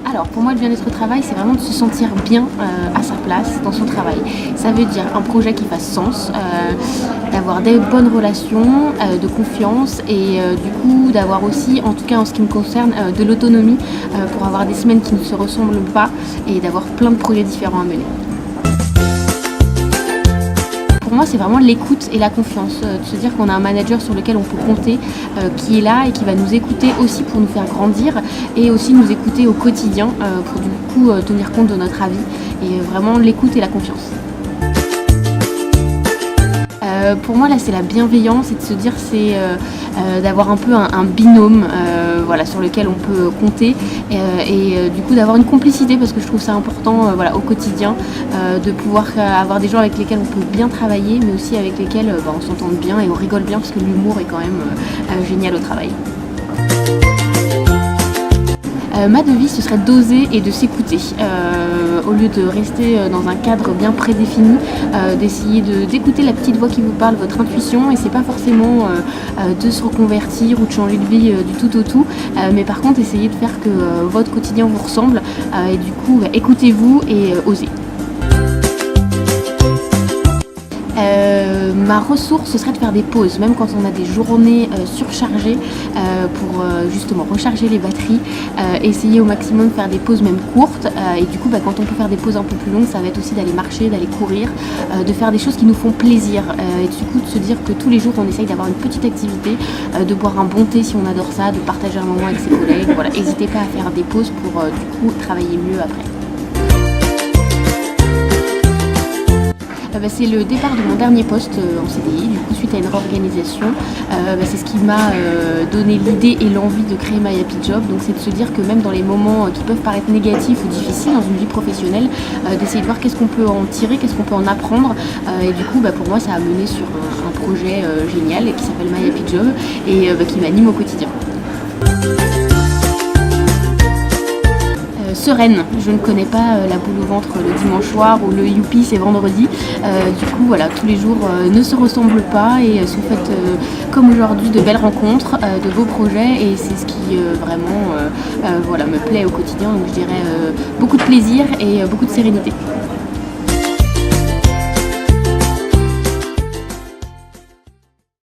Alors pour moi le bien-être au travail c'est vraiment de se sentir bien à sa place dans son travail. Ça veut dire un projet qui fasse sens, d'avoir des bonnes relations, de confiance et du coup d'avoir aussi, en tout cas en ce qui me concerne, de l'autonomie pour avoir des semaines qui ne se ressemblent pas et d'avoir plein de projets différents à mener. Pour moi, c'est vraiment l'écoute et la confiance, de se dire qu'on a un manager sur lequel on peut compter, qui est là et qui va nous écouter aussi pour nous faire grandir et aussi nous écouter au quotidien pour du coup tenir compte de notre avis et vraiment l'écoute et la confiance. Pour moi là c'est la bienveillance et de se dire c'est d'avoir un peu un binôme voilà, sur lequel on peut compter et du coup d'avoir une complicité parce que je trouve ça important voilà, au quotidien de pouvoir avoir des gens avec lesquels on peut bien travailler mais aussi avec lesquels on s'entende bien et on rigole bien parce que l'humour est quand même génial au travail. Ma devise ce serait d'oser et de s'écouter au lieu de rester dans un cadre bien prédéfini, d'essayer d'écouter la petite voix qui vous parle, votre intuition, et c'est pas forcément de se reconvertir ou de changer de vie du tout au tout, mais par contre essayer de faire que votre quotidien vous ressemble et du coup écoutez-vous et osez. Ma ressource, ce serait de faire des pauses, même quand on a des journées surchargées pour justement recharger les batteries, essayer au maximum de faire des pauses même courtes et du coup quand on peut faire des pauses un peu plus longues, ça va être aussi d'aller marcher, d'aller courir, de faire des choses qui nous font plaisir et du coup de se dire que tous les jours on essaye d'avoir une petite activité, de boire un bon thé si on adore ça, de partager un moment avec ses collègues, voilà, n'hésitez pas à faire des pauses pour du coup travailler mieux après. C'est le départ de mon dernier poste en CDI, du coup suite à une réorganisation. C'est ce qui m'a donné l'idée et l'envie de créer My Happy Job. Donc c'est de se dire que même dans les moments qui peuvent paraître négatifs ou difficiles dans une vie professionnelle, d'essayer de voir qu'est-ce qu'on peut en tirer, qu'est-ce qu'on peut en apprendre. Et du coup pour moi ça a mené sur un projet génial qui s'appelle My Happy Job et qui m'anime au quotidien. Sereine, je ne connais pas la boule au ventre le dimanche soir ou le youpi c'est vendredi. Du coup voilà, tous les jours ne se ressemblent pas et sont faites comme aujourd'hui de belles rencontres, de beaux projets et c'est ce qui vraiment voilà, me plaît au quotidien. Donc je dirais beaucoup de plaisir et beaucoup de sérénité.